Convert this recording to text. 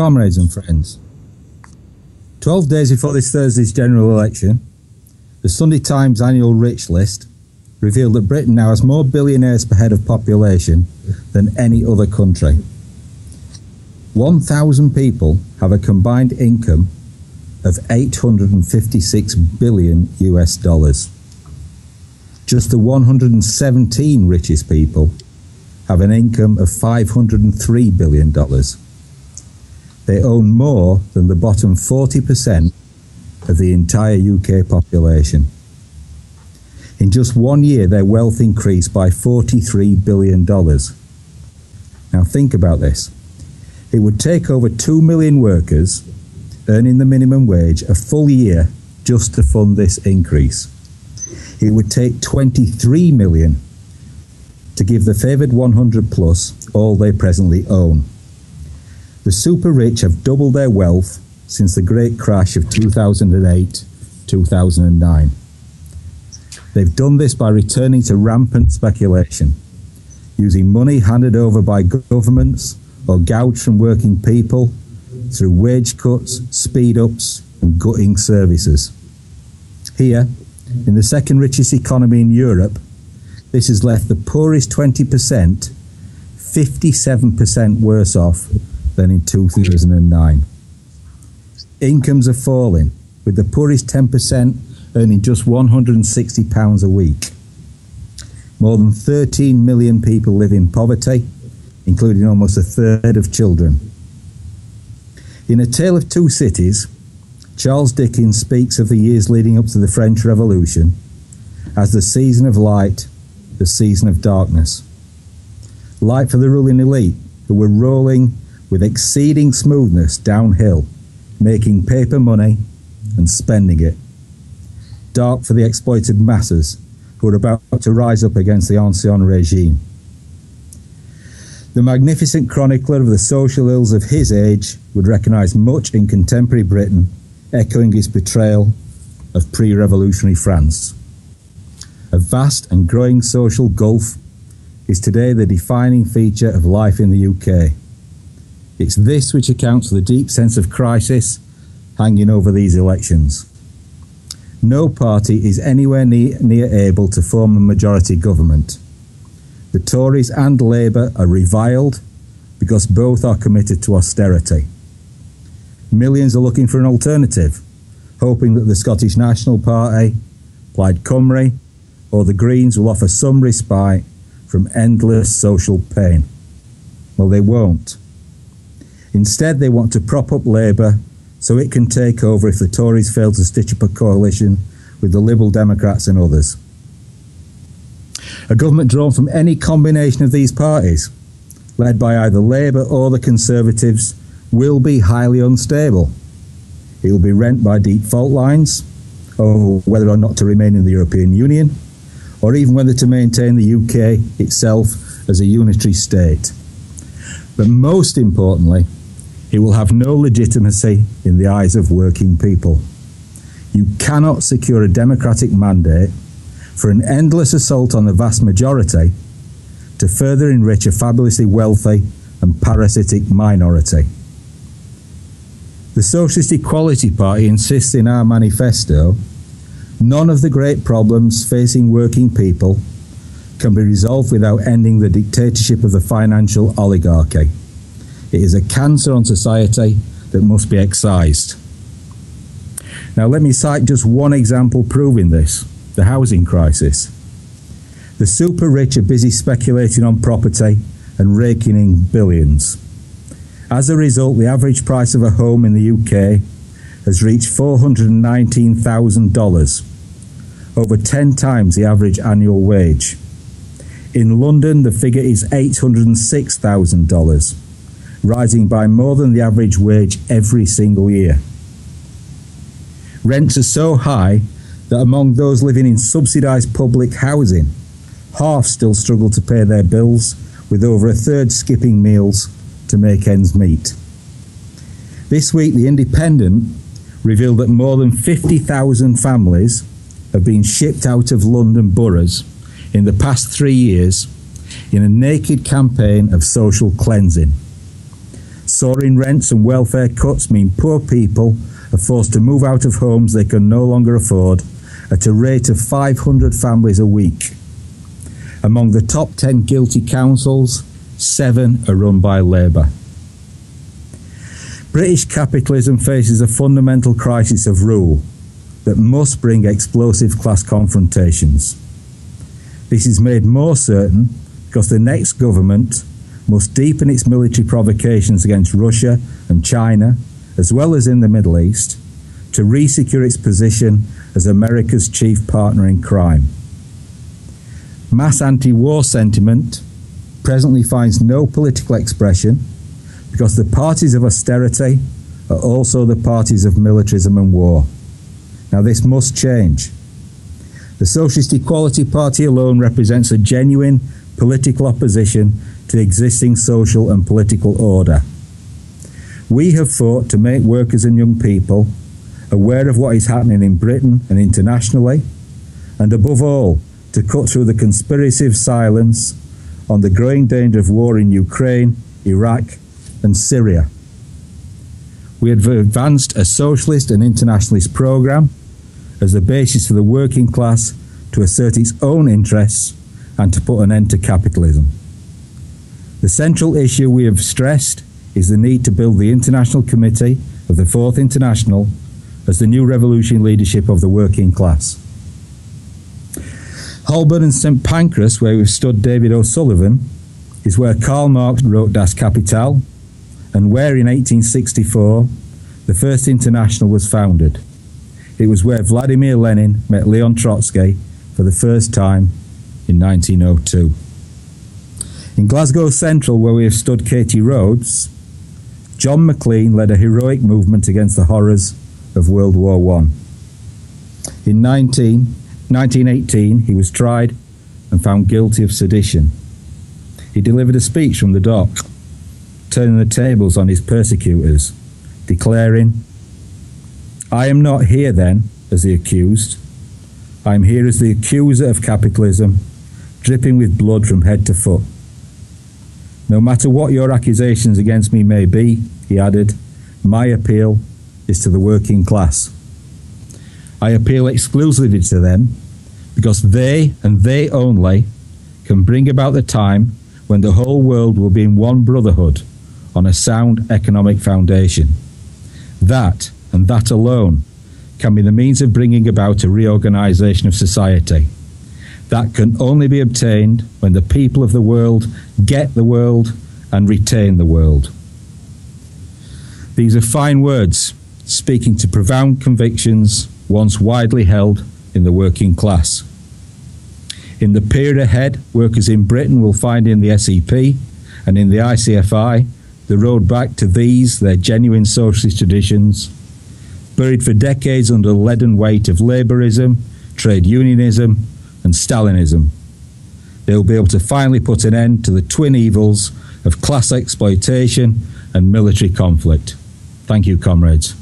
Comrades and friends, 12 days before this Thursday's general election, the Sunday Times annual rich list revealed that Britain now has more billionaires per head of population than any other country. 1,000 people have a combined income of 856 billion US dollars. Just the 117 richest people have an income of $503 billion. They own more than the bottom 40% of the entire UK population. In just 1 year, their wealth increased by $43 billion. Now think about this. It would take over 2 million workers earning the minimum wage a full year just to fund this increase. It would take 23 million to give the favoured 100 plus all they presently own. The super rich have doubled their wealth since the great crash of 2008-2009. They've done this by returning to rampant speculation, using money handed over by governments or gouged from working people through wage cuts, speed-ups and gutting services. Here, in the second richest economy in Europe, this has left the poorest 20% 57% worse off than in 2009. Incomes are falling, with the poorest 10% earning just £160 a week. More than 13 million people live in poverty, including almost a third of children. In A Tale of Two Cities, Charles Dickens speaks of the years leading up to the French Revolution as the season of light, the season of darkness. Light for the ruling elite, who were rolling with exceeding smoothness downhill, making paper money and spending it. Dark for the exploited masses, who were about to rise up against the ancien regime. The magnificent chronicler of the social ills of his age would recognise much in contemporary Britain, echoing his portrayal of pre-revolutionary France. A vast and growing social gulf is today the defining feature of life in the UK. It's this which accounts for the deep sense of crisis hanging over these elections. No party is anywhere near able to form a majority government. The Tories and Labour are reviled because both are committed to austerity. Millions are looking for an alternative, hoping that the Scottish National Party, Plaid Cymru, or the Greens will offer some respite from endless social pain. Well, they won't. Instead, they want to prop up Labour so it can take over if the Tories fail to stitch up a coalition with the Liberal Democrats and others. A government drawn from any combination of these parties, led by either Labour or the Conservatives, will be highly unstable. It will be rent by deep fault lines, or whether or not to remain in the European Union, or even whether to maintain the UK itself as a unitary state. But most importantly, it will have no legitimacy in the eyes of working people. You cannot secure a democratic mandate for an endless assault on the vast majority to further enrich a fabulously wealthy and parasitic minority. The Socialist Equality Party insists in our manifesto, none of the great problems facing working people can be resolved without ending the dictatorship of the financial oligarchy. It is a cancer on society that must be excised. Now let me cite just one example proving this, the housing crisis. The super rich are busy speculating on property and raking in billions. As a result, the average price of a home in the UK has reached $419,000, over 10 times the average annual wage. In London, the figure is $806,000, rising by more than the average wage every single year. Rents are so high that among those living in subsidised public housing, half still struggle to pay their bills, with over a third skipping meals to make ends meet. This week, The Independent revealed that more than 50,000 families have been shipped out of London boroughs in the past 3 years in a naked campaign of social cleansing. Soaring rents and welfare cuts mean poor people are forced to move out of homes they can no longer afford at a rate of 500 families a week. Among the top 10 guilty councils, 7 are run by Labour. British capitalism faces a fundamental crisis of rule that must bring explosive class confrontations. This is made more certain because the next government must deepen its military provocations against Russia and China, as well as in the Middle East, to re-secure its position as America's chief partner in crime. Mass anti-war sentiment presently finds no political expression because the parties of austerity are also the parties of militarism and war. Now this must change. The Socialist Equality Party alone represents a genuine political opposition to the existing social and political order. We have fought to make workers and young people aware of what is happening in Britain and internationally, and above all, to cut through the conspiracy of silence on the growing danger of war in Ukraine, Iraq, and Syria. We have advanced a socialist and internationalist programme as the basis for the working class to assert its own interests and to put an end to capitalism. The central issue we have stressed is the need to build the International Committee of the Fourth International as the new revolutionary leadership of the working class. Holborn and St Pancras, where we've stood David O'Sullivan, is where Karl Marx wrote Das Kapital, and where in 1864 the First International was founded. It was where Vladimir Lenin met Leon Trotsky for the first time in 1902. In Glasgow Central, where we have stood Katie Rhodes, John MacLean led a heroic movement against the horrors of World War I. In 1918, he was tried and found guilty of sedition. He delivered a speech from the dock, turning the tables on his persecutors, declaring, "I am not here then as the accused. I am here as the accuser of capitalism, dripping with blood from head to foot. No matter what your accusations against me may be," he added, "my appeal is to the working class. I appeal exclusively to them because they and they only can bring about the time when the whole world will be in one brotherhood on a sound economic foundation. That, and that alone, can be the means of bringing about a reorganization of society. That can only be obtained when the people of the world get the world and retain the world." These are fine words, speaking to profound convictions once widely held in the working class. In the period ahead, workers in Britain will find in the SEP and in the ICFI the road back to these, their genuine socialist traditions, buried for decades under the leaden weight of Labourism, trade unionism, and Stalinism. They will be able to finally put an end to the twin evils of class exploitation and military conflict. Thank you, comrades.